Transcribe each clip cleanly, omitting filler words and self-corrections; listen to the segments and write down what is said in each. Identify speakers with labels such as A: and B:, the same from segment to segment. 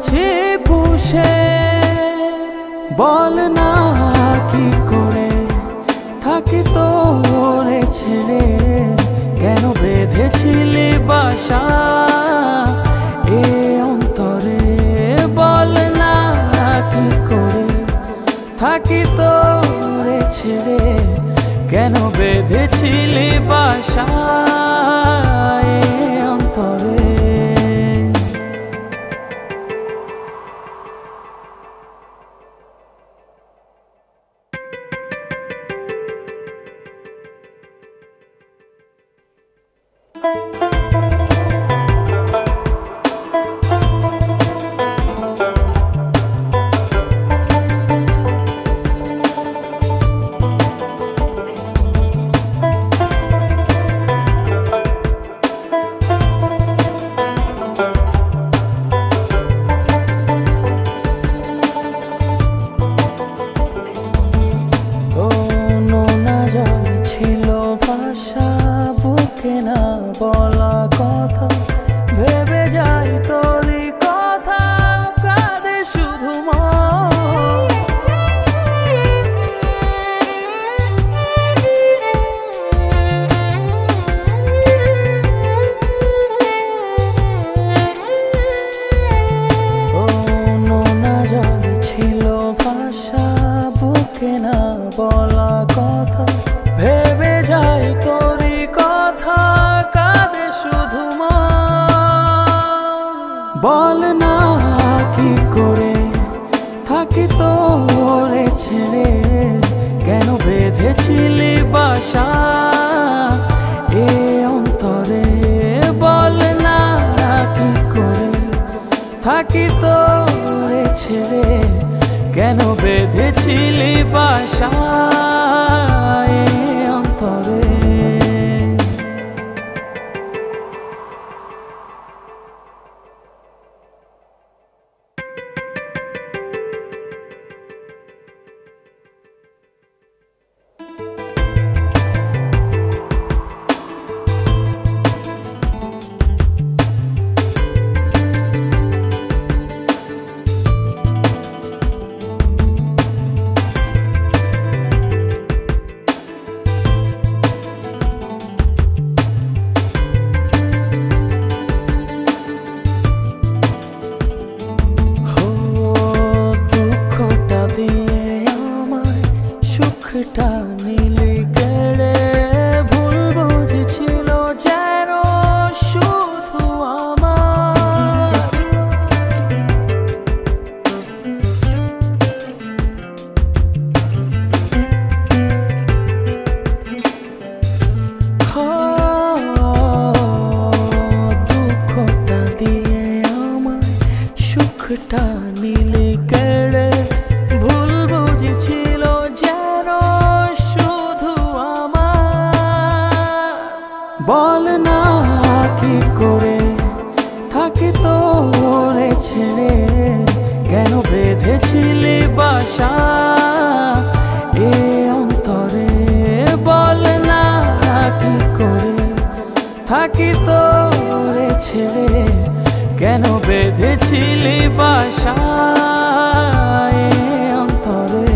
A: করেছি পুষে। বল না কি করে থাকি তোরে ছেড়ে, কেন বেঁধেছিলি বাসা এ অন্তরে। বল না কি করে থাকি তোরে ছেড়ে, কেন বেঁধেছিলি বাসা এ অন্তরে। বুকে না বলা কথা ভেবে যাই তোরই কথা, কাঁদে শুধু মন। ও নোনা জল ছিল ভাষা, বুকে না বলা কথা ভেবে যাই তোরই কথা, কাঁদে শুধু মন। বল না কি করে থাকি তোরে ছেড়ে, কেন বেঁধেছিলি বাসা এ অন্তরে। বল না কি করে থাকি তোরে ছেড়ে, কেন বেঁধেছিলি বাসা এ অন্তরে। সুখটা নীলি কেড়ে, ভুল বুঝেছিল যেন শুধু আমার। দুঃখটা দিয়ে আমায় সুখটা নীলি কেড়ে, ভুল বুঝেছিল যেন শুধু আমার। বল না কি করে থাকি তোরে ছেড়ে, কেন বেঁধেছিলি বাসা এ অন্তরে। বল না কি করে থাকি তোরে ছেড়ে, কেন বেঁধেছিলি বাসা এ অন্তরে।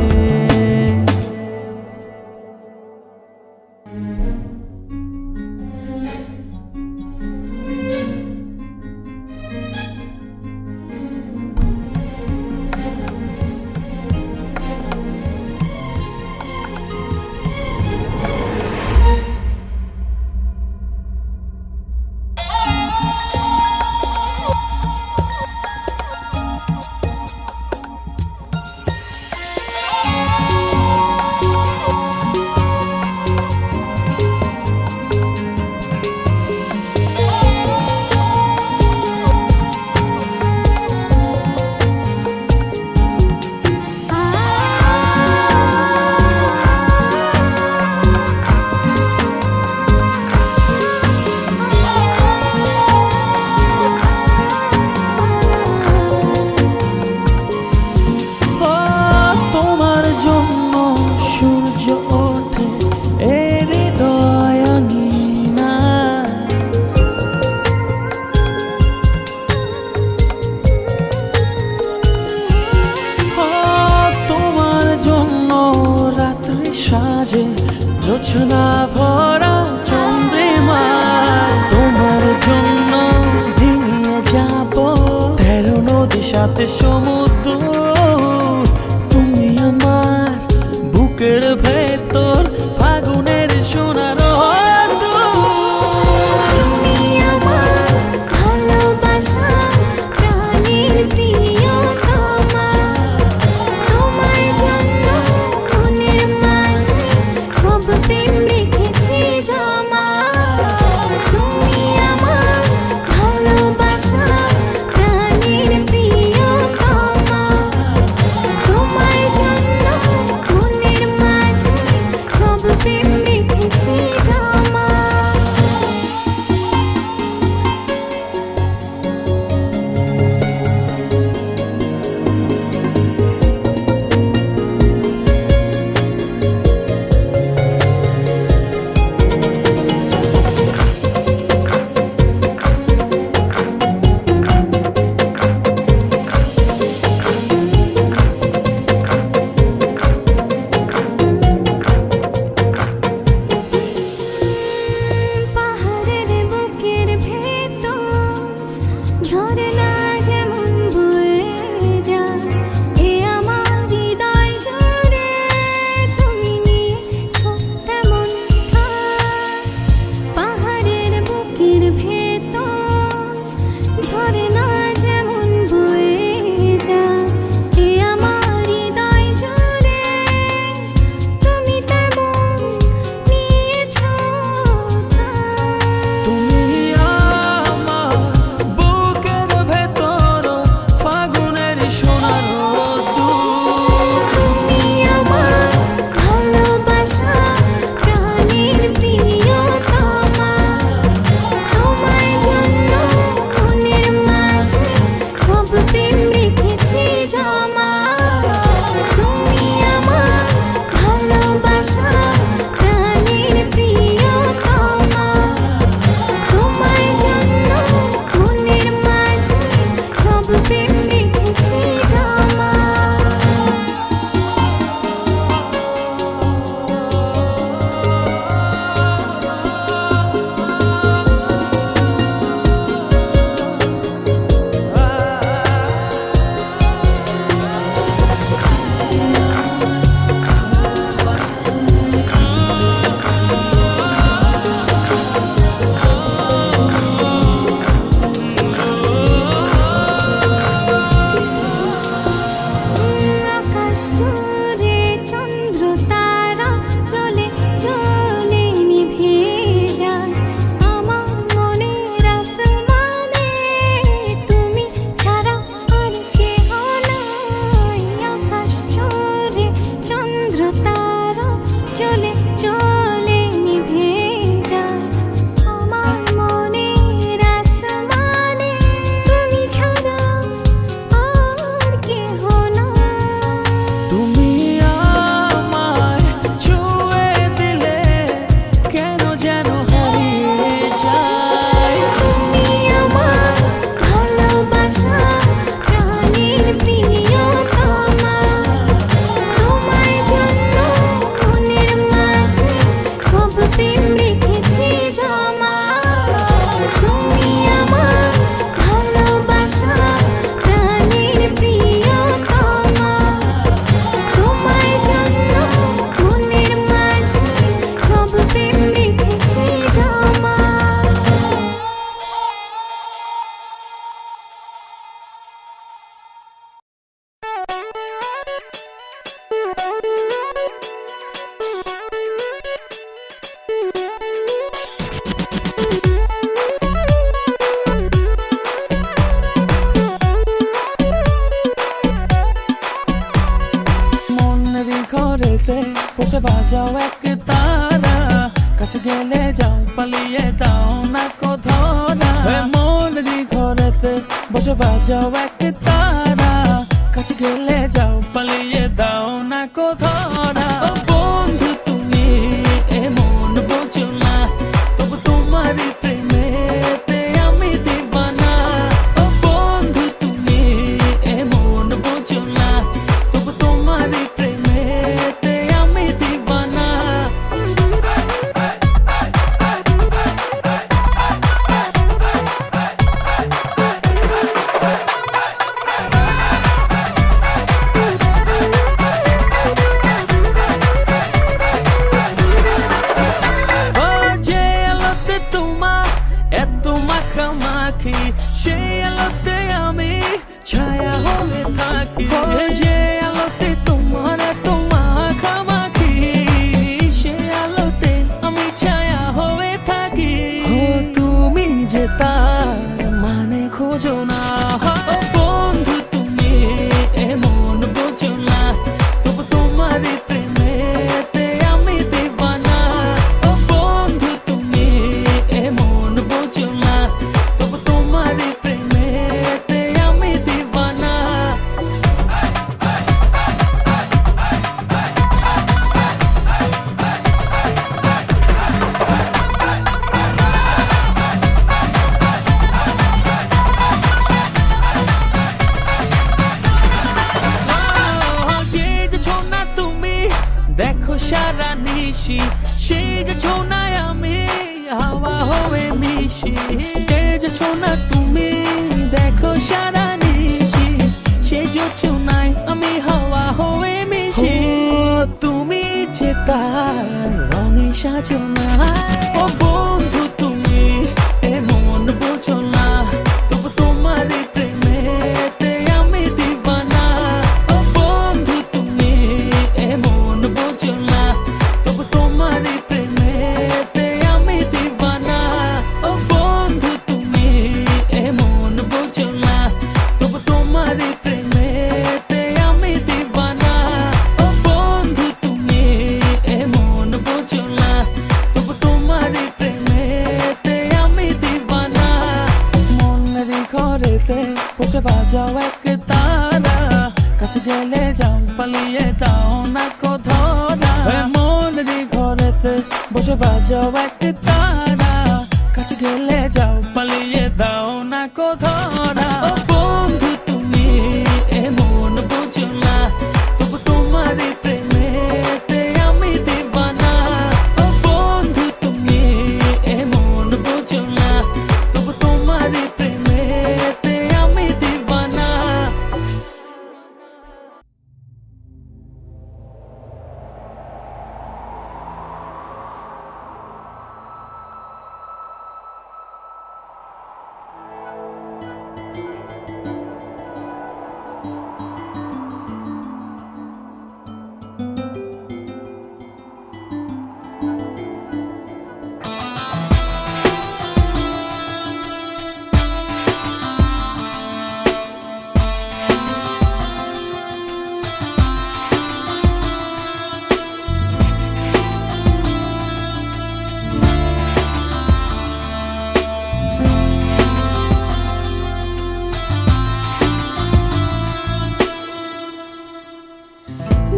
A: জোছনা ভরা চন্দ্রিমা তোমার জন্য ডিঙিয়ে যাব 13 নদী 7 সমুদ্র তুমি আমার বুকের ভেতর ফাগুনের সোনার বসে বাজাও এক তারা কাছে গেলে যাও পালিয়ে দাও না কো ধরা মনেরই ঘরেতে বসে বাজাও এক তারা কাছে গেলে যাও পালিয়ে দাও না কো ধরা বন্ধু তুমি এমন বোঝো না তবু তোমারই প্রেমেতে আমি দিবানা বন্ধু তুমি এমন বোঝো না তবু তোমারই প্রেমেতে আমি দিবানা খুশি সেই যে ছোনায় আমি হাওয়া হয়ে মিশি এই যে ছোনা তুমি দেখো সারা নিশি সেই যে ছোনায় আমি হাওয়া হয়ে মিশি তুমি যে তার রঙে সাজো না ও বন্ধু তুমি এমন বোঝো না তবু তোমার প্রেমেতে আমি দিবানা ও বন্ধু তুমি এমন বোঝো না তবু তোমার প্রেমেতে আমি দিবানা ও বন্ধু তুমি এমন বোঝো না তবু তোমার প্রেমেতে আমি দিবানা ও বন্ধু তুমি এমন বোঝো না তবু তোমার প্রেমেতে আমি দিবানা মনের ঘরেতে বসে বাজাও এক তারা কাছে গেলে যাও পালিয়ে দাও না কো ধরা মনের ঘরেতে বসে বাজাও এক তারা কাছে গেলে যাও পালিয়ে দাও না কো ধরা ও বন্ধু তুমি এমন বোঝো না তবু তোমার প্রেমেতে আমি দিবানা ও বন্ধু তুমি এমন বোঝো না তবু তোমার প্রেমেতে আমি দিবানা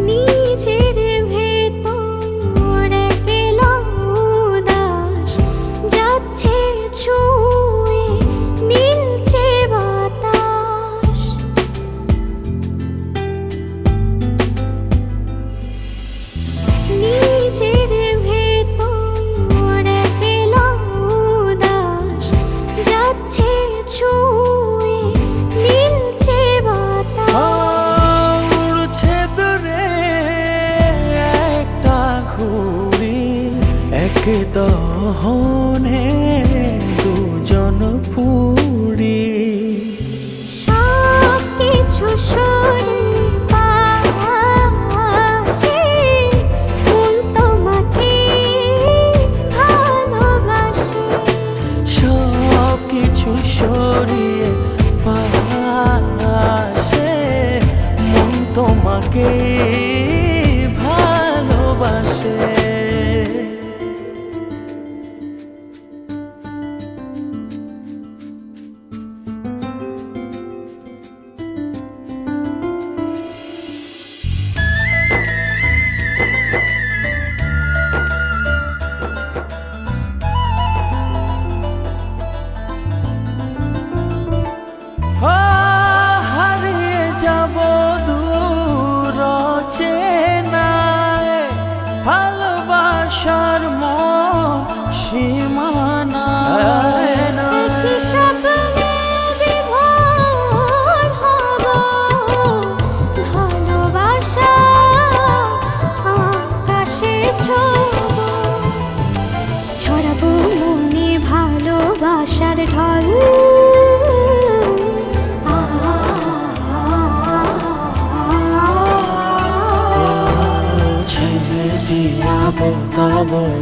B: নিজের ভেতর একলা উদাস যাচ্ছে ছুঁয়ে নীলচে বাতাস নিজের ভেতর একলা উদাস যাচ্ছে ছুঁয়ে নীলচে বাতাস
A: উড়ছে দূরে একটা ঘুড়ি এক দহনে দুজন পুরি
B: সব কিছু সরে পাশে মন তোমাকে ভালোবাসে
A: সব কিছু সরিয়ে পাশে মন তোমাকে ভালোবাসে হারিয়ে যাব দূর চেনায় ভালোবাসার সীমানায়
B: একই স্বপ্নে বিভোর হব ভালোবাসা আকাশে ছড়াবো মনে ভালোবাসার ঢল
A: ছেলেটি আবল তাবল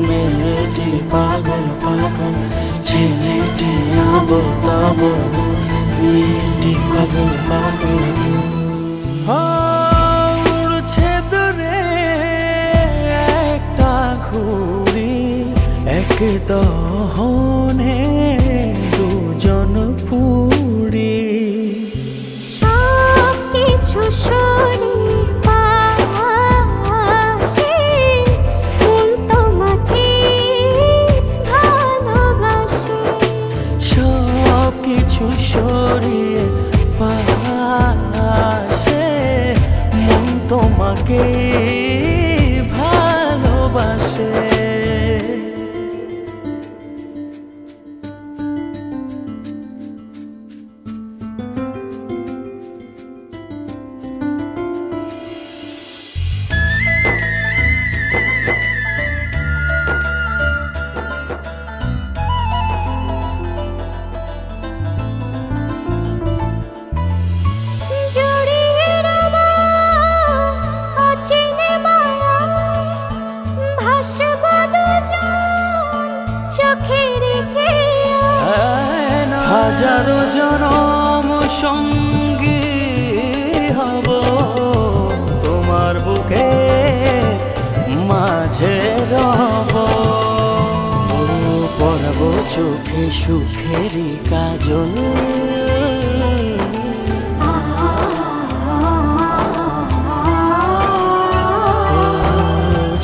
A: মেয়েটি পাগল পাগল ছেলেটি আবল তাবল মেয়েটি পাগল পাগল উড়ছে দূরে একটা ঘুড়ি এক দহনে দুজন পুরি
B: সব কিছু সরে পাশে মন তোমাকে ভালোবাসে
A: সব কিছু সরিয়ে পাশে মন তোমাকে ভালোবাসে হাজারো জনম সঙ্গী হব তোমার বুকে মাঝে রব, পরব চোখে সুখেরই কাজল,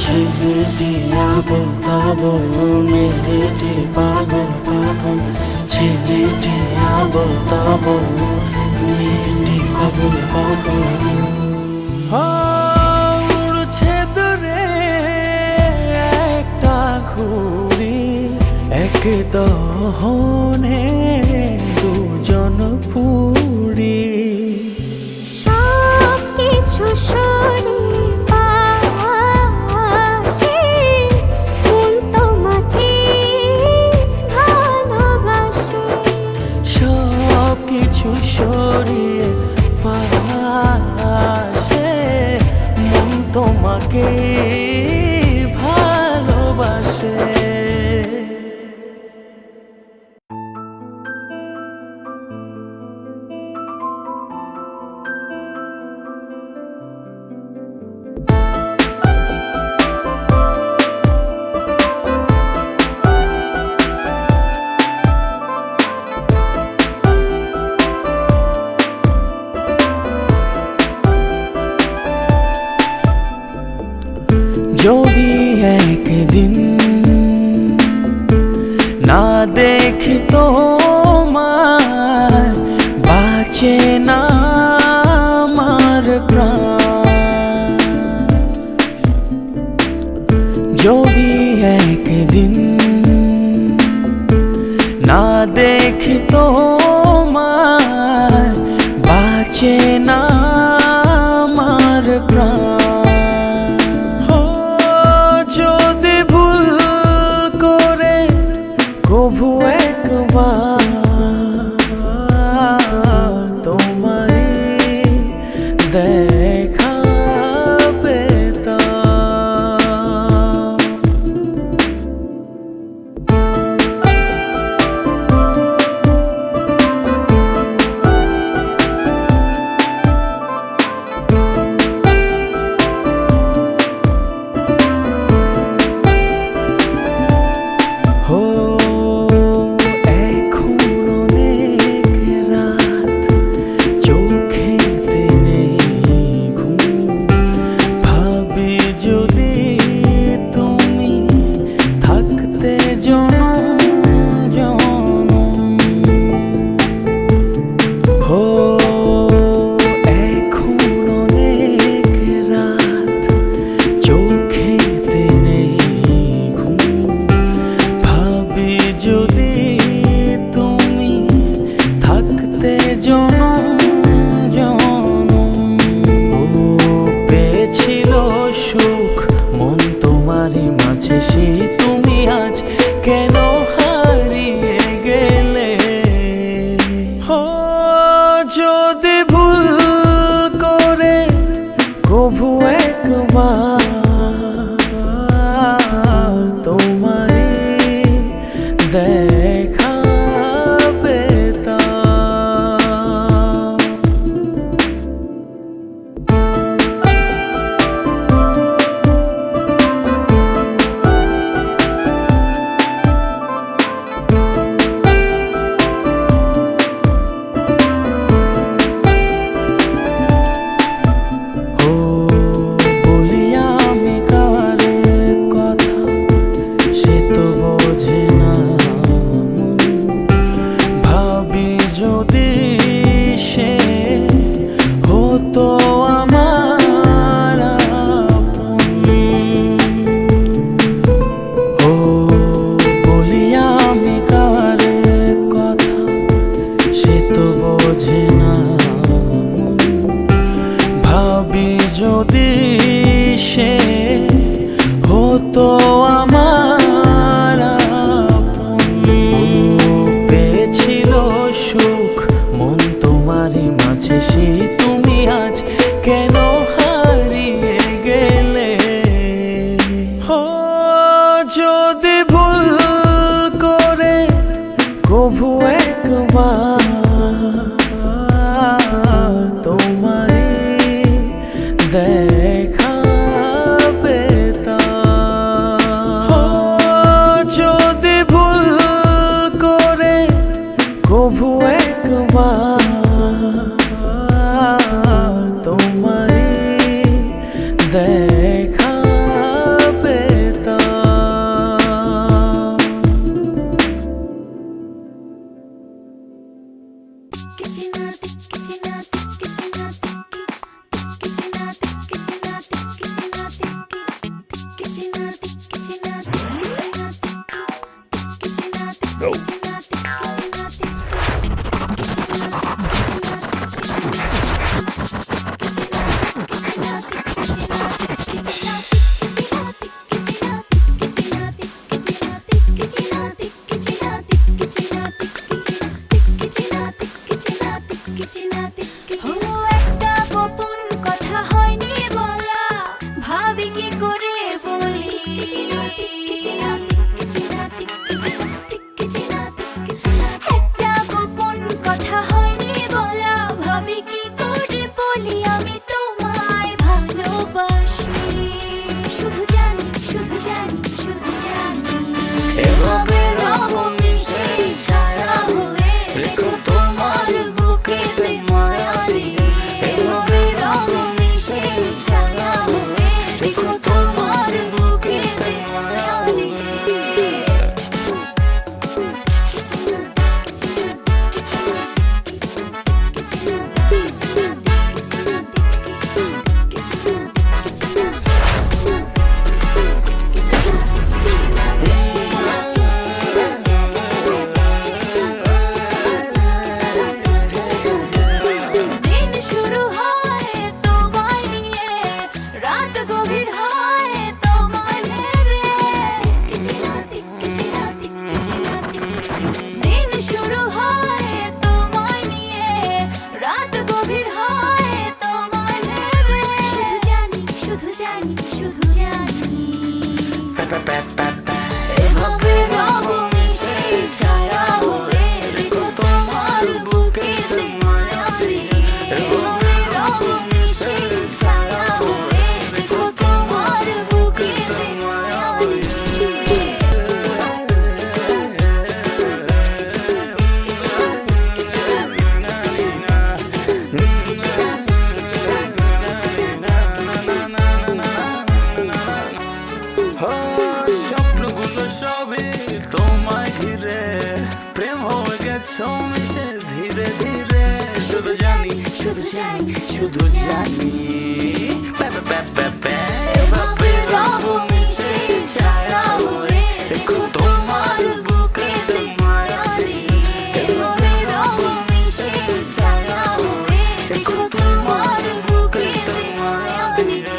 A: ছেলেটি আবল তাবল মেয়েটি পাগল পাগল, ছেলেটি আবল তাবল মেয়েটি পাগল পাগল। উড়ছে দূরে একটা ঘুড়ি, এক দহনে দুজন পুরি,
B: সব কিছু সরিয়ে পাশে মন তোমাকে ভালোবাসে,
A: সব কিছু সরিয়ে পাশে মন তোমাকে ভালোবাসে। যদি একদিন না দেখি তোমায়, বাঁচে না আমার প্রাণ। যদি একদিন না দেখি তোমায়, বাঁচে না আমার প্রাণ। যদি ভুল করে কভু একবার তোমারই দেখা পেতাম, তো আমার পেয়েছিল সুখ মন তোমারই মাঝে, সেই তুমি আজ কেন হারিয়ে গেলে? যদি ভুল করে কভু একবার দেখা পেতাম। যদি ভুল করে কভু একবার তোমারই দেখা পেতাম।
B: একটা গোপন কথা হয়নি বলা, ভাবি কি করে বলি। একটা গোপন কথা হয়নি বলা, ভাবি কি করে বলি আমি তোমায় ভালোবাসি। শুধু জানি, শুধু জানি, শুধু জানি এভাবে রব মিশে ছায়া হয়ে রেখো তোমার বুকেতে মায়া দিয়ে। এভাবে রব মিশে ছায়া হয়ে রেখো তোমার বুকেতে মায়া দিয়ে। দিন শুরু হয় তোমায় নিয়ে, রাত গভীর হয় তোমায় ঘিরে। দিন শুরু হয় তোমায় নিয়ে, রাত গভীর হয় তোমায় ঘিরে। শুধু জানি, শুধু জানি, শুধু জানি এভাবে রব মিশে ছায়া হয়ে রেখো তোমার বুকেতে মায়া দিয়ে। এভাবে রব মিশে ছায়া হয়ে রেখো তোমার বুকেতে মায়া দিয়ে।
A: স্বপ্নগুলো সবই তোমায় ঘিরে, প্রেম হয়ে গেছো মিশে ধীরে ধীরে। শুধু জানি, শুধু জানি, শুধু জানি এভাবে রব মিশে ছায়া হয়ে রেখো তোমার বুকেতে মায়া দিয়ে। এভাবে রব মিশে ছায়া হয়ে রেখো তোমার বুকেতে মায়া দিয়ে।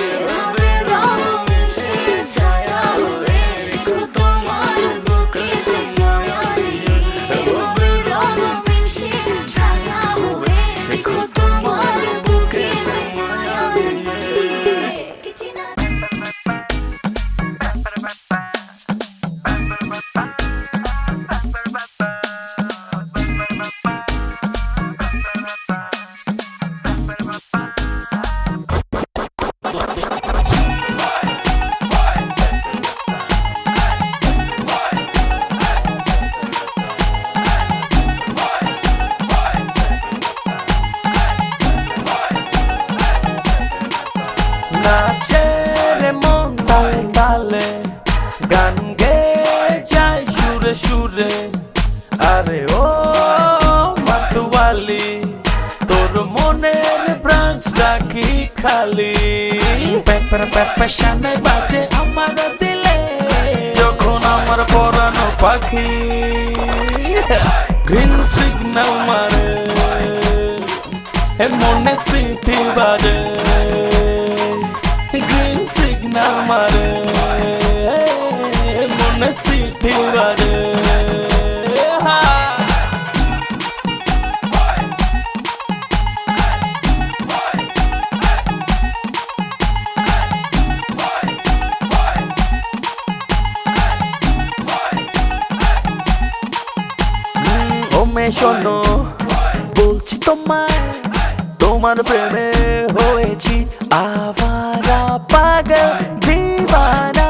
B: এভাবে রব মিশে ছায়া হয়ে রেখো তোমার বুকেতে মায়া দিয়ে। এভাবে রব মিশে ছায়া হয়ে রেখো তোমার বুকেতে মায়া দিয়ে।
A: নাচে রে মন তালে তালে, গান গেয়ে যায় সুরে সুরে। আরে ও মাতোয়ালি, তোর মনের ব্রাঞ্চটা কি খালি? পেপার পেপার শানে বাজে আমার দিলে, যখন আমার পরানো পাখি গ্রিন সিগন্যাল মারে, মনে সিটি বাজে। গ্রিন সিগন্যাল মারে, মনে সিটি বাজে। শোনো বলছি তোমায়, তোমার প্রেমে হয়েছি আভারা পাগল দিবানা।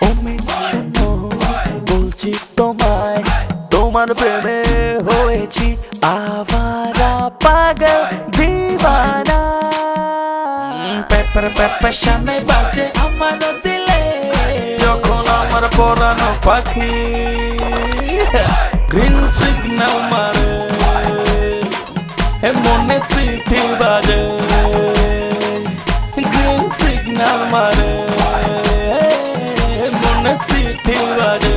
A: ও মেয়ে শোনো বলছি তোমায়, তোমার প্রেমে হয়েছি আভারা পাগল দিবানা। পেপার পেপার শানে বাজে আমার দিলে, যখন আমার পরানো পাখি গ্রিন সিগন্যাল মারে, মনে সিটি বাজে গ্রিন সিগন্যাল মারে, মনে সিটি বাজে।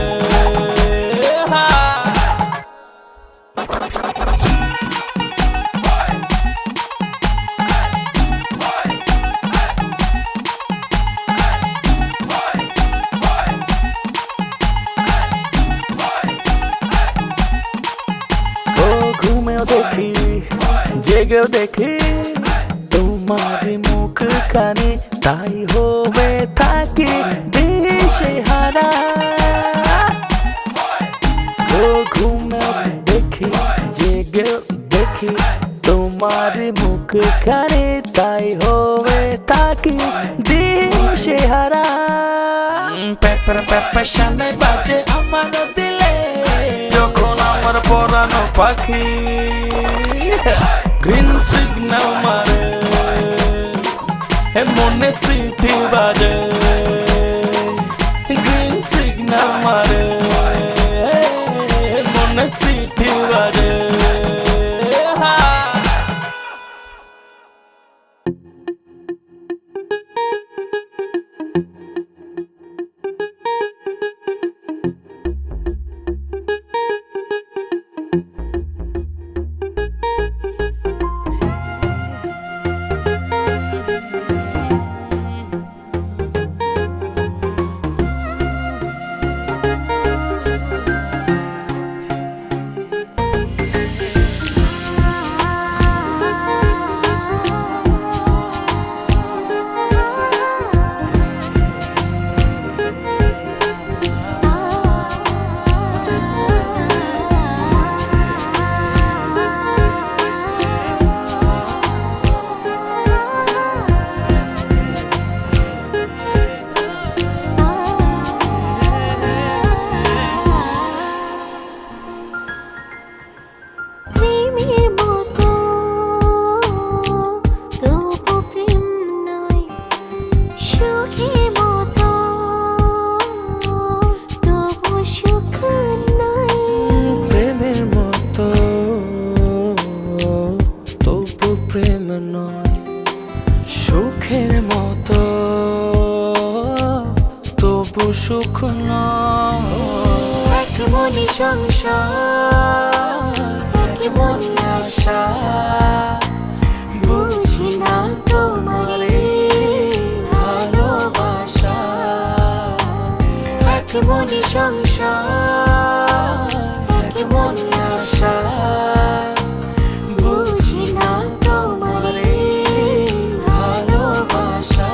A: ঘুমেও দেখি জেগেও দেখি তোমার মুখ খানি, তাই হবে থাকি দিশে হারা। ও ঘুমেও দেখি জেগেও দেখি তোমার মুখ খানি, তাই হবে থাকি দিশে হারা। পেপার পেপার শানে বাজে আমার দিলে, যখন আমার পরানো পাখি গ্রিন সিগন্যাল মারে, মনে সিটি বাজে গ্রিন সিগন্যাল মারে, মনে সিটি বাজে। প্রেম নয় সুখের মতো, তবু সুখ নয়।
B: এক মনে সংসার, এক মনে আশা, বুঝি না তোমার ভালোবাসা। এক মনে সংসার, এক মনে আশা, বুঝি না তোমার ভালোবাসা।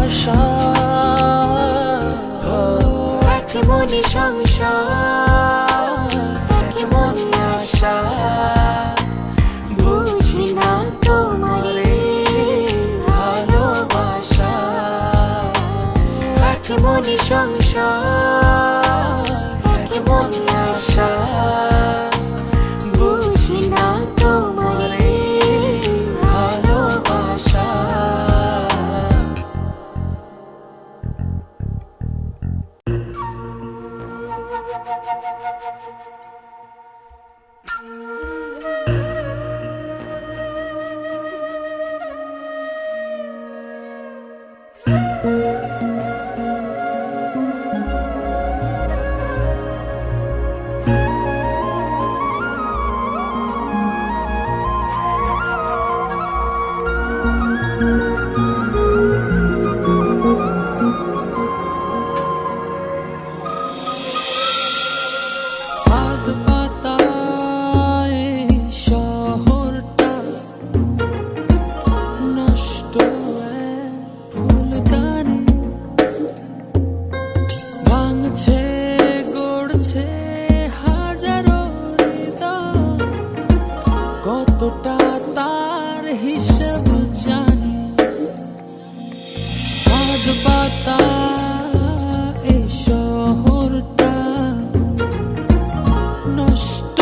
A: ভালোবাসা
B: এক মনে সংসার এক মনে আশা বুঝি না তোমারে ভালোবাসা এক মনে সংসার এক মনে আশা বুঝি না তোমারে ভালোবাসা
A: হাত পাতায় শহরটা নষ্ট ফুলদানি ভাঙছে গড়ছে হাজারো হৃদয় কতটা তার হিসাব জানি হাত পাতা এই শহরটা নষ্ট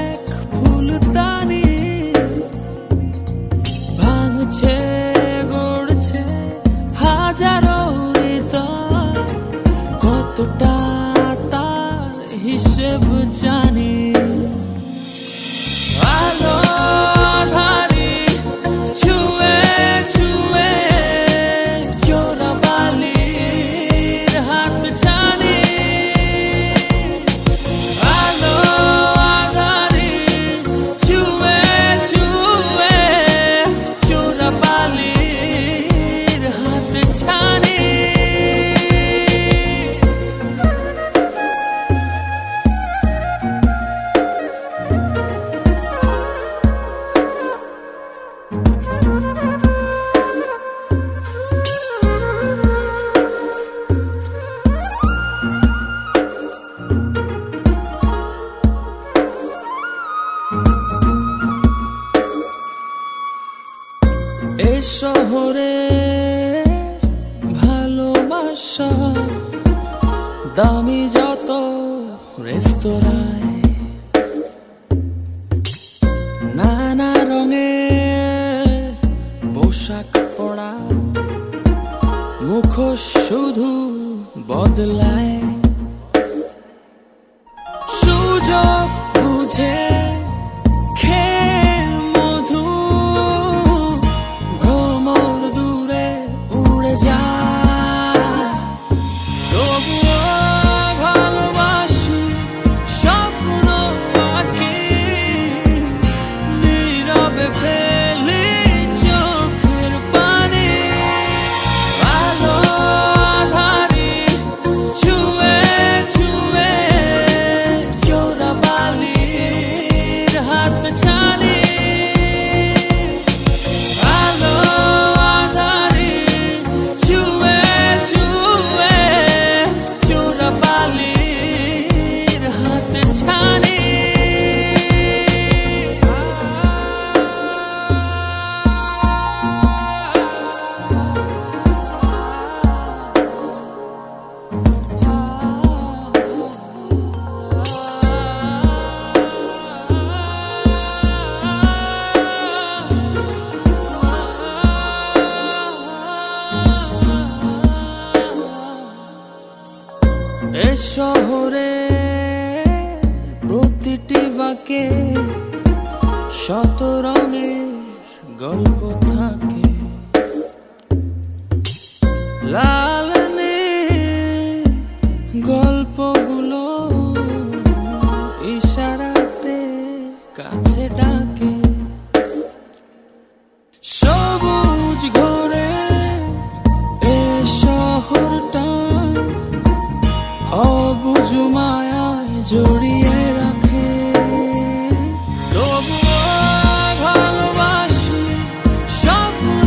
A: এক ফুলদানি ভাঙছে গড়ছে হাজারো হৃদয় কতটা তার হিসেব জানি আলো আঁধারি ছুঁয়ে ছুঁয়ে চোরাবালির হাত ছানি আলো আঁধারি ছুঁয়ে ছুঁয়ে চোরাবালির হাত ছানি এ শহরে ভালোবাসা দামি যত রেস্তোরাঁয় নানা রঙের পোশাক পরা মুখোশ শুধু বদলায় সুযোগ বুঝে খেয়ে মধু ভ্রমর দূরে উড়ে যায় তবুও ভালোবাসি স্বপ্ন আঁকি নীরবে ফেলি চোখের পানি আলো আঁধারি ছুঁয়ে ছুঁয়ে চোরাবালির হাত ছানি আলো আঁধারি ছুঁয়ে ছুঁয়ে চোরাবালির হাত ছানি এ শহরে প্রতিটি বাঁকে শত রঙের গল্প থাকে লাল নীল গল্পগুলো ইশারাতে কাছে ডাকে সবুজ ঘরে এ শহরটা অবুঝ মায়ায় জড়িয়ে রাখে তবুও ভালোবাসি স্বপ্ন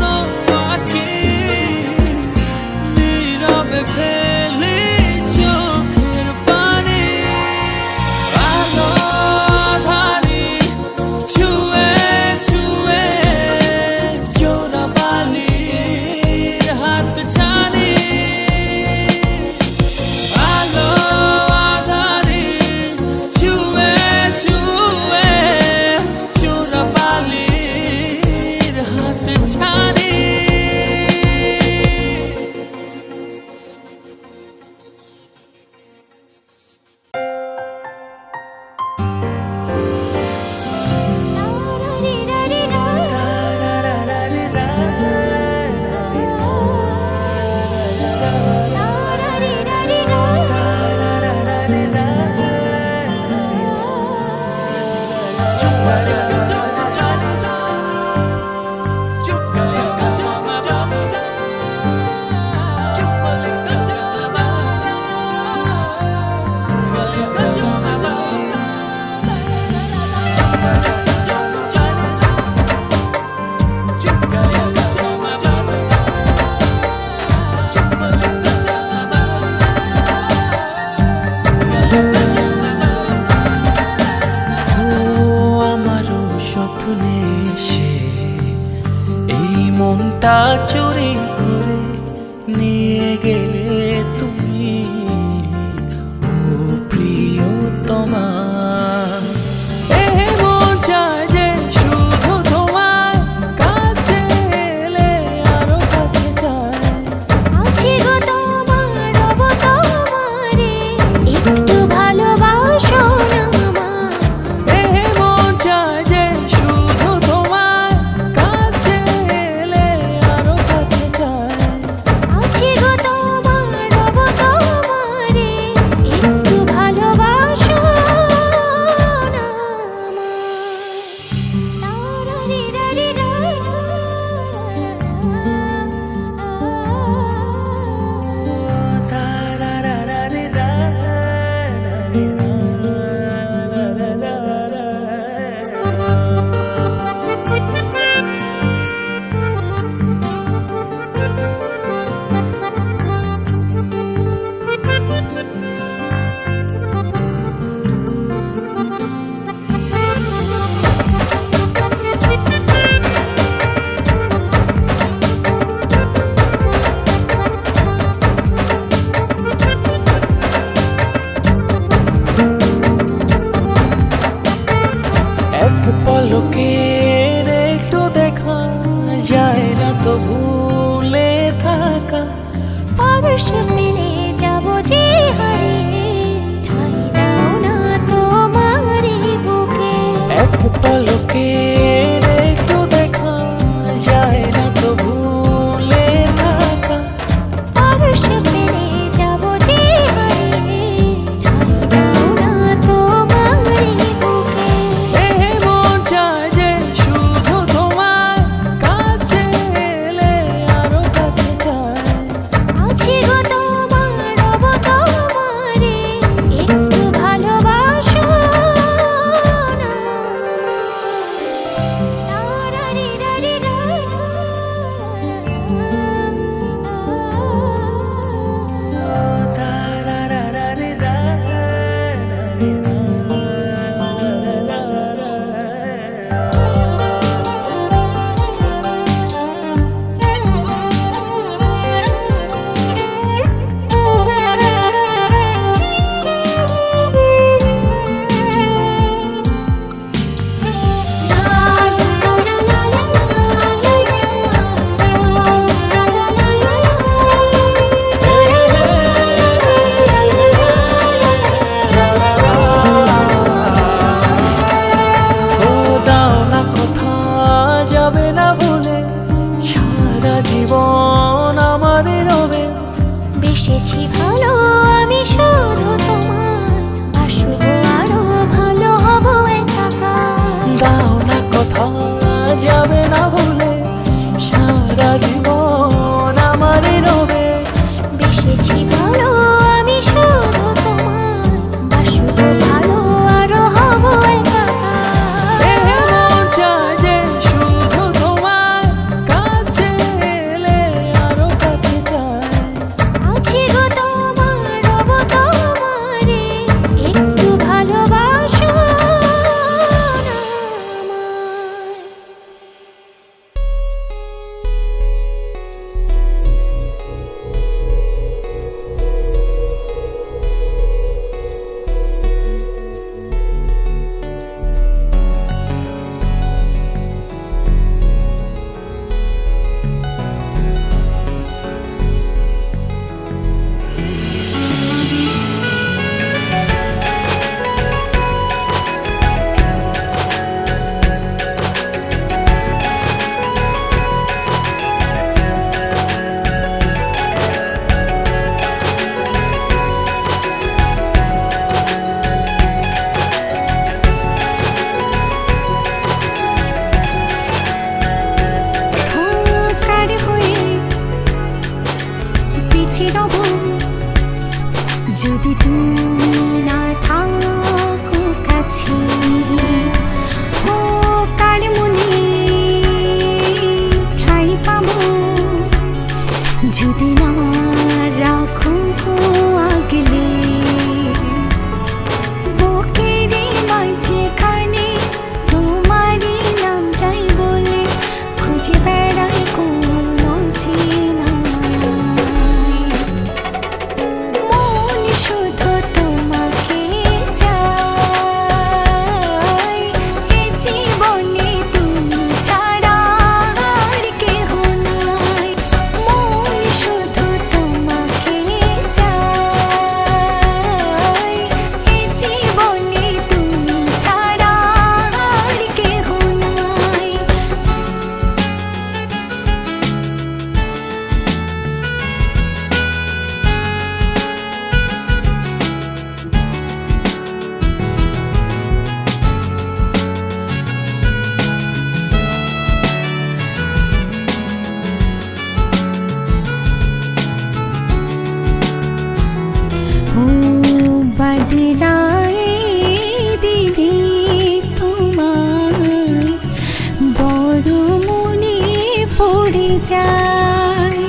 A: আঁকি
B: বেশি ভালো আমি শুধু তোমায়, বাসবো আরো ভালো হব একা।
A: দাও না কথা যাবে না ভুলে, সারা জীবন আমারই রবে।
B: বেশি ভালো আমি শুধু তোমায়, বাসবো ভালো আরো হব একা।
A: এমন চায় যে শুধু তোমার কাছে এলে আরো কাছে যায়।
B: আছি গো তোমার, রব তোমারে, একটু ভালোবাসো না আমায়। কার হয়ে পিছে রব, যদি তুমি না থাকো কাছে। ও কার মনে ঠাই পাবো, যদি না রাখো গো আগলে। বুকের মাঝখানে তোমারই নাম চাই বলে, খুঁজে বেড়াই কোনো চেনা। মন শুধু তোমাকে চায়, এ জীবনে তুমি ছাড়া আর কেহ নাই। মন শুধু তোমাকে চায়, এ জীবনে তুমি ছাড়া আর কেহ নাই। ও বদলায়ে দিদি তোমায়, বড় মনে পড়ে যায়।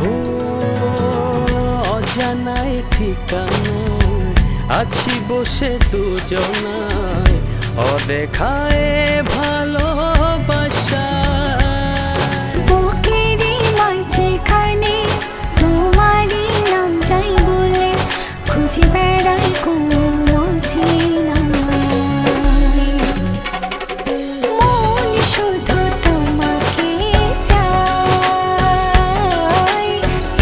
A: ও অজানায় ঠিকানায় আছি বসে দুজনায়, অদেখায় ভালোবাসা।
B: বুকের মাঝখানে তোমারই নাম চাই বলে, খুঁজে বেড়াই কোনো চেনা। মন শুধু তোমাকে চায়,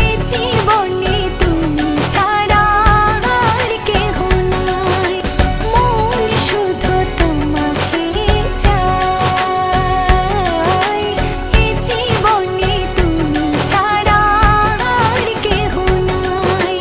B: এ জীবনে তুমি ছাড়া আর কেহ নাই। মন শুধু তোমাকে চায়, এ জীবনে তুমি ছাড়া আর কেহ নাই।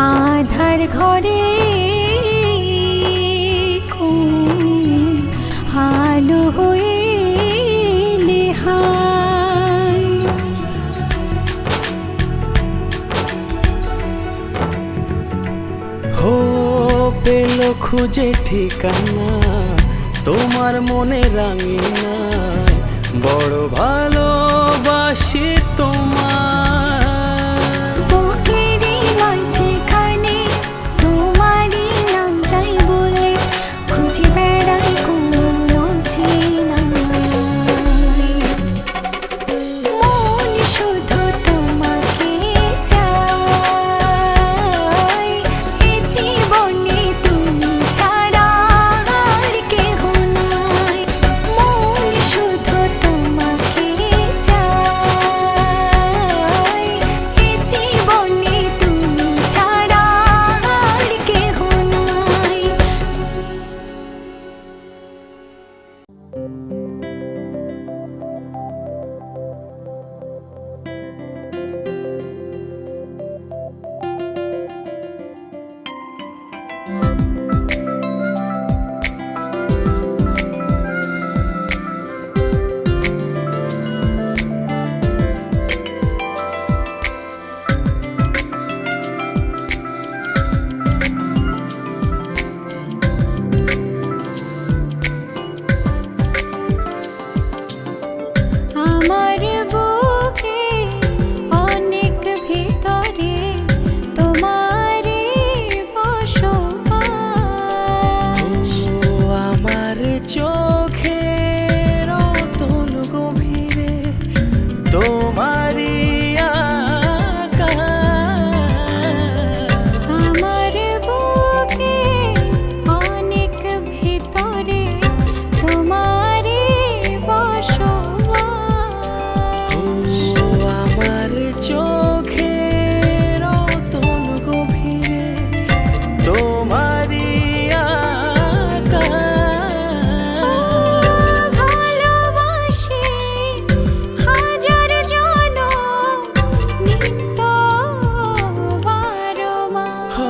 B: আধার ঘরে কোন আলো হয়ে নেহায়।
A: হো পেল খুঁজে ঠিকানা, তোমার মনে রাঙিনায়, বড় ভালোবাসি তোমার।
B: বুকের মাঝখানে তোমারই নাম চাই বলে, খুঁজে বেড়াই কোনো চেনা। মন শুধু তোমাকে চায়, এ আমার বুকে অনেক ভিতরে তোমারই বসবাস।
A: ও আমার চোখের অতল গভীরে তোমারই আকাশ।
B: আমার বুকে অনেক ভিতরে তোমারই বসবাস।
A: ও আমার চোখের অতল গভীরে তোমারই আকাশ।
B: ভালোবাসি হাজার জনম নিত্য বারবার।
A: ও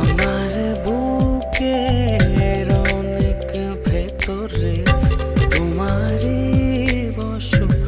A: আমার বুকের অনেক ভেতরে তোমারই বসবাস।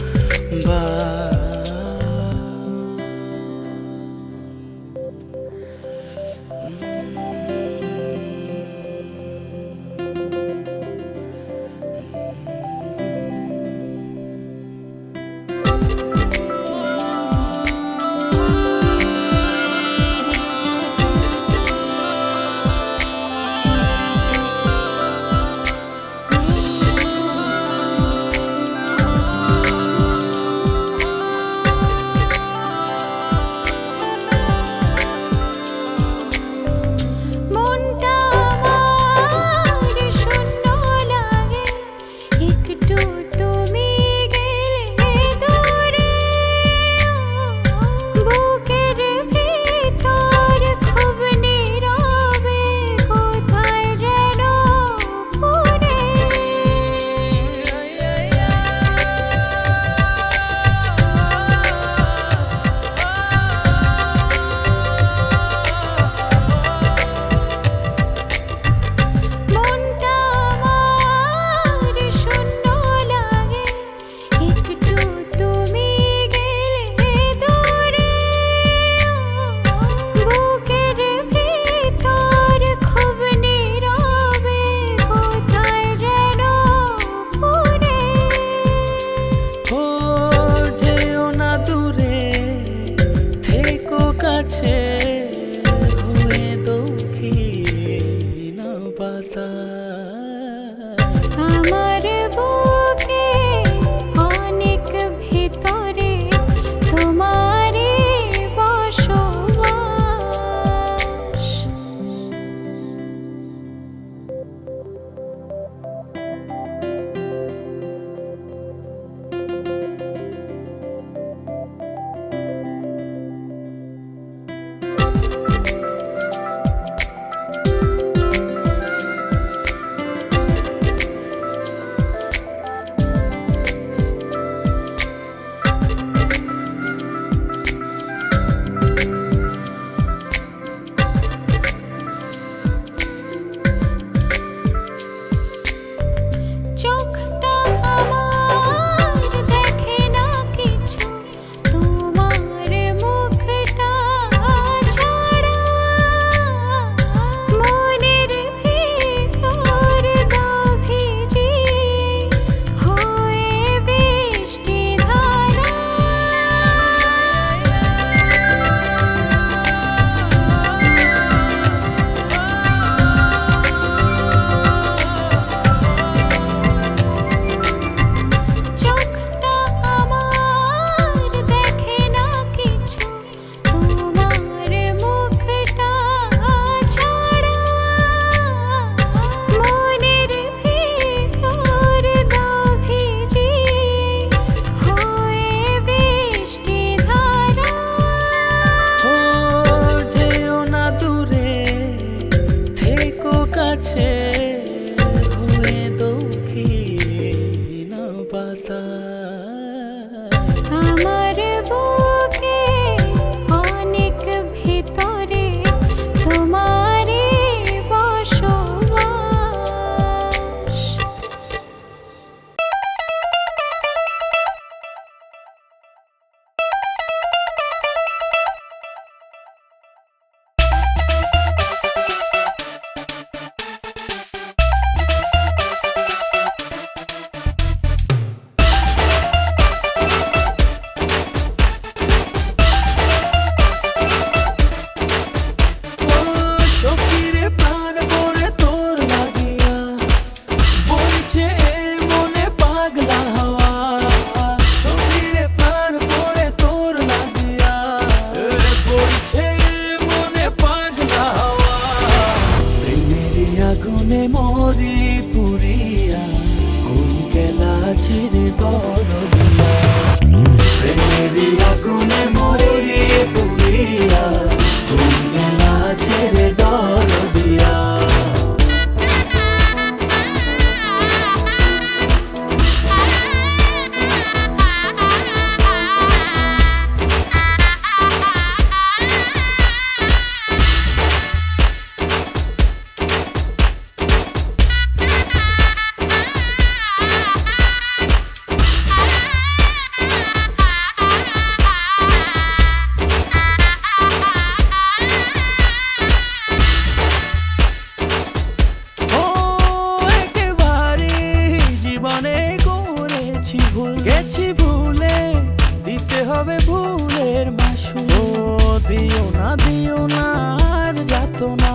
A: যাতনা,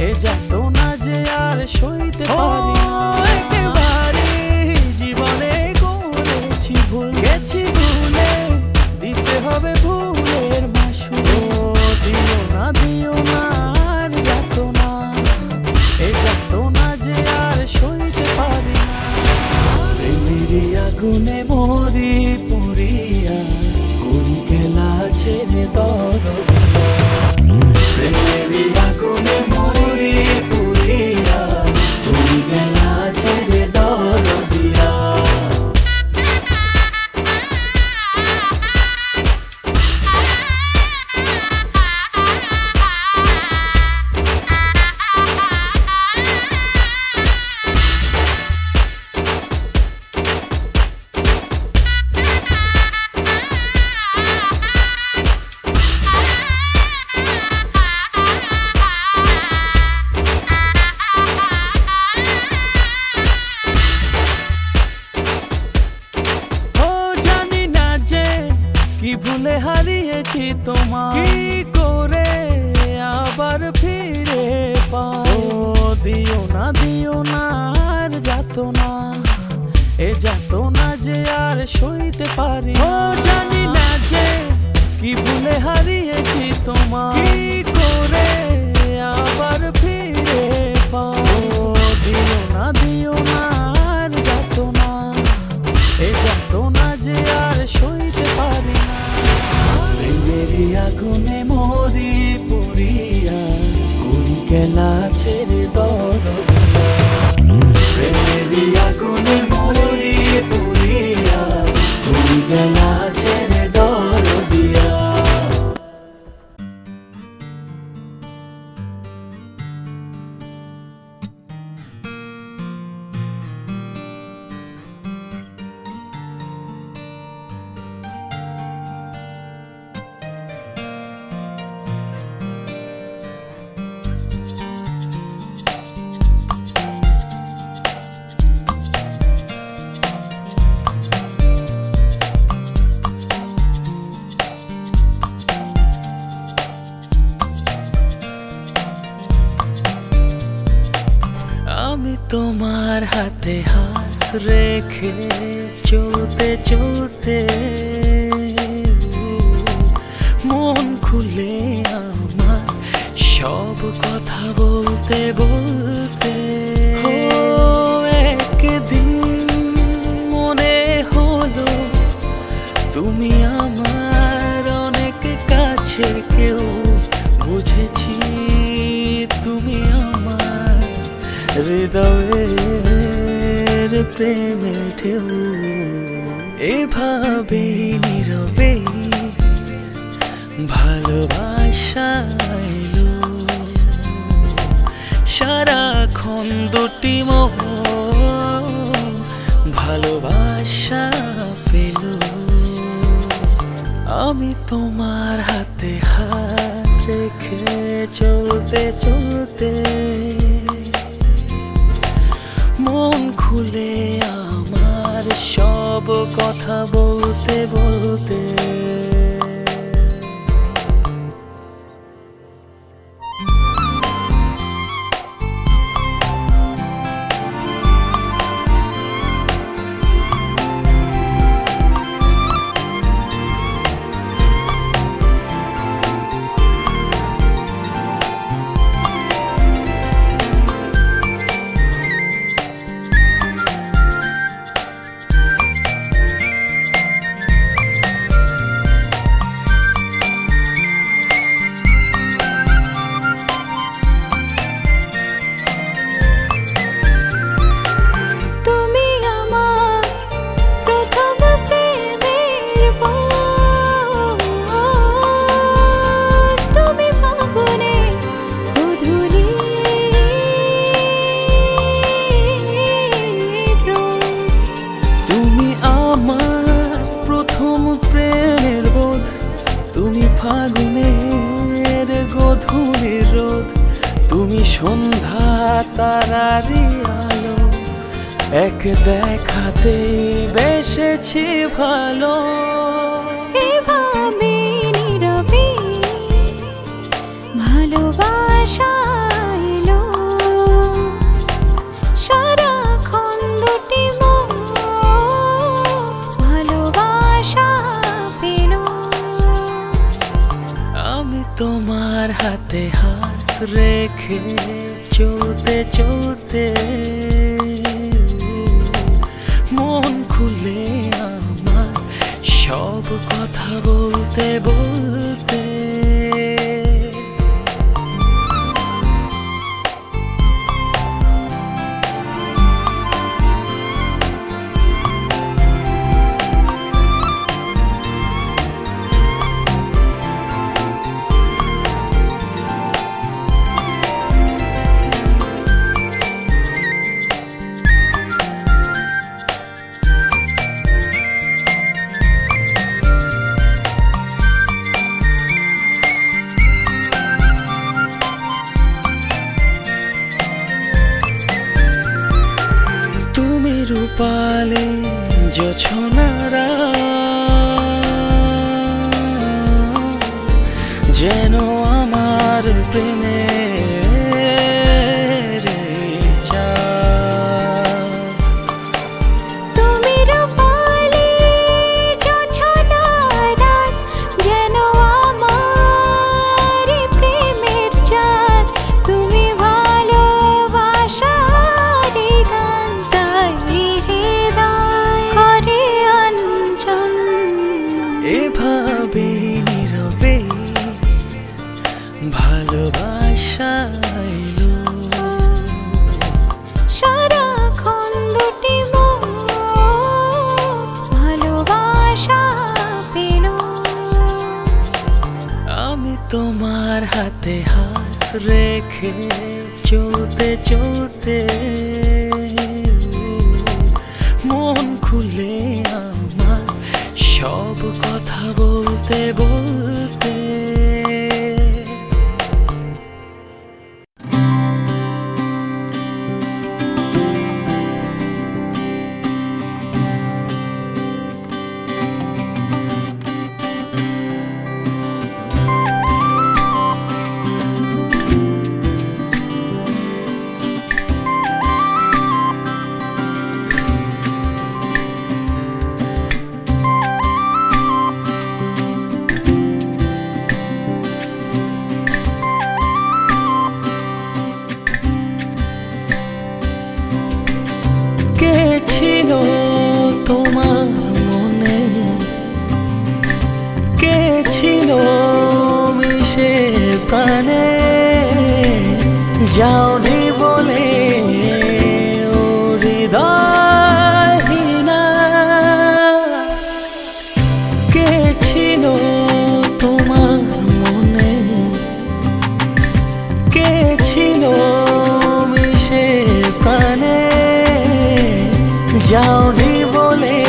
A: এ যাতনা যে আর সইতে পারি না। একেবারে জীবনে করেছি ভুল, গেছি ভুলে দিতে হবে ভুলের মাসুল। দিও না আর যাতনা, এ যাতনা যে আর সইতে পারি না। প্রেমেরই আগুনে মরি পুড়িয়া, করি খেলা ছেড়ে দরদিয়া। প্রেমেরই আগুনে মরি পুড়িয়া, করি খেলা ছেড়ে দরদিয়া। কি ভুলে হারিয়েছি তোমার, কি করে আবার ফিরে পাও। দিও না আর যাতনা, এ যাতনা যে আর সইতে পারি। জানি না যে কি ভুলে হারিয়েছি তোমার, কি করে আবার ফিরে পাও। দিও না আর যাতনা, এ যাতনা যে আর সইতে পারি না। প্রেমেরই আগুনে মরি পুড়িয়া, করি খেলা ছেড়ে দরদিয়া। প্রেমেরই আগুনে মরি পুড়িয়া, করি খেলা ছেড়ে দরদিয়া। আমি তোমার হাতে হাত রেখে চলতে চলতে, মন খুলে আমার সব কথা বলতে বলতে, একদিন মনে হলো তুমি আমার অনেক কাছের কেউ। বুঝেছি তুমি আমার হৃদয়ের প্রেমের ঢেউ। এভাবে নীরবে ভালোবাসা এলো, সারাক্ষণ দুটি মোহ ভালোবাসা পেল। আমি তোমার হাতে হাত রেখে চলতে চলতে, মন খুলে আমার সব কথা বলতে বলতে। ফাগুনের গধূলির রোদ, তুমি সন্ধ্যা তারারি আলো, এক দেখাতে বেসেছি ভালো।
B: এভাবে নীরবে ভালোবাসা ভালোবাসা এলো সারাক্ষণ দুটি মন ভালোবাসা পেল।
A: আমি তোমার হাতে হাত রেখে চলতে চলতে মন খুলে আমার সব কথা বলতে বলতে তুমি রূপালে জোছনারা যেন আমার প্রেমের চাঁদ।
B: তুমি রূপালি জোছনারা যেন আমার প্রেমের চাঁদ। তুমি ভালোবাসার গান তাই হৃদয় করে অঞ্চল।
A: এভাবে নীরবে ভালোবাসা এলো
B: সারাক্ষণ দুটি মন ভালোবাসা পেল।
A: আমি তোমার হাতে হাত রেখে চলতে চলতে মন খুলে আমার সব কথা বলতে বলতে কে ছিল তোমার মনে, কে ছিল মিশে প্রাণে, যাওনি বলে ও হৃদয়হীনা। কে ছিল তোমার মনে, কে ছিল মিশে প্রাণে, যাওনি বলে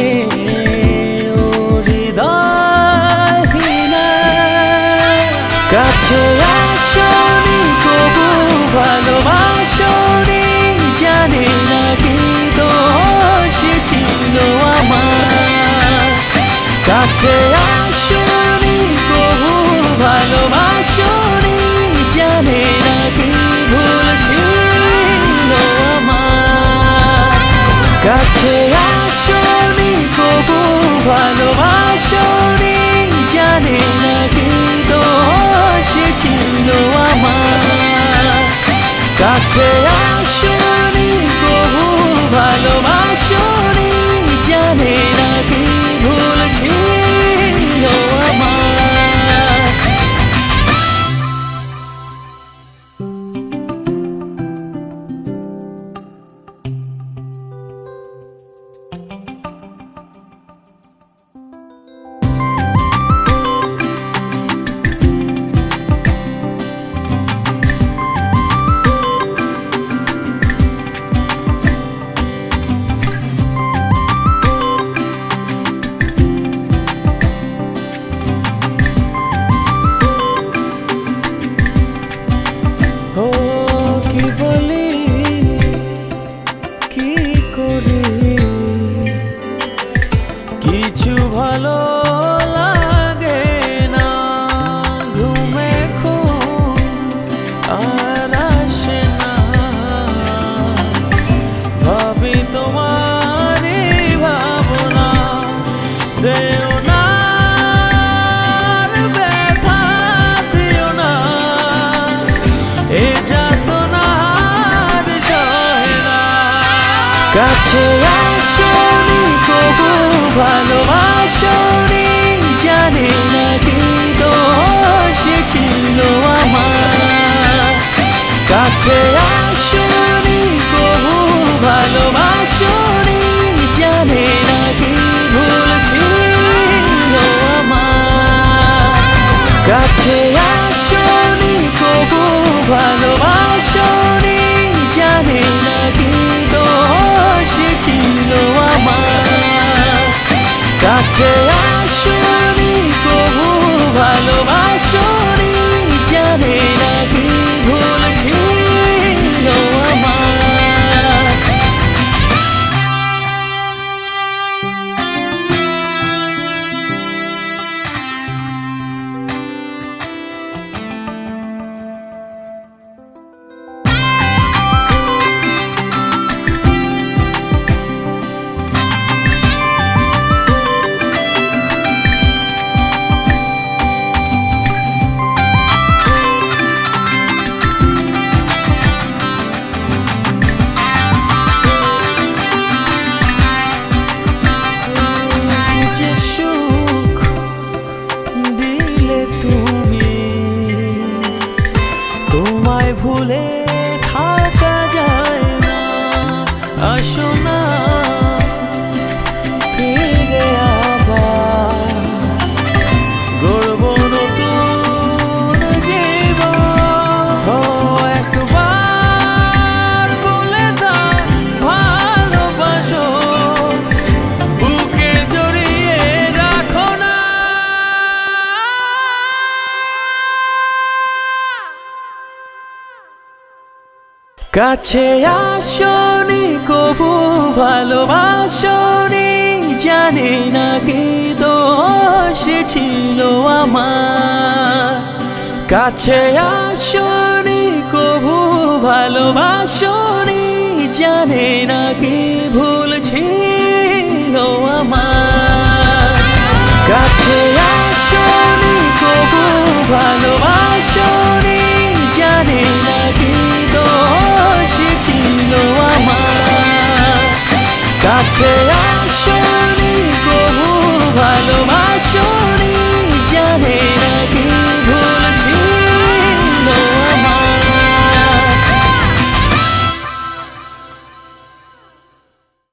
A: ও হৃদয়হীনা। কাছে আসনি কবু ভালোবাসনি, জানি না কি দোষ ছিল আমার। কাছে আসনি কবু ভালোবাসনি, জানি না কি ভুল ছিল আমার। কাছে আসনি কবু ভালোবাসনি, জানি না কি দোষ ছিল আমার। কাছে আসনি কবু ভালোবাসনি, জানি না কি ভুল ছিল আমার। আর আসে না, ভাবি তোমারই ভাবনা, দেও না আর ব্যথা দিও না, এ যাতনা আর সহে না। কাছে আসনি কবু ভালোবাসনি, জানি না কি দোষ ছিল আমার। কাছে আসনি কবু ভালোবাসনি, জানি না কি ভুল ছিল আমার। কাছে আসনি কবু ভালোবাসনি, জানি না কি দোষ ছিল আমার। কাছে আসনি কবু ভালোবাসনি, জানি না কি ভুল ছিল আমার। যে সুখ দিলে তুমি, তোমায় ভুলে থাকা যায় না। আসো না ফিরে আবার, গড়ব নতুন জীবন। ও একবার বলে দাও ভালোবাসো, বুকে জড়িয়ে রাখো না। কাছে আসনি কবু ভালোবাসনি, জানি না কি দোষ ছিল আমার। কাছে আসনি কবু ভালোবাসনি, জানি না কি ভুল ছিল আমার।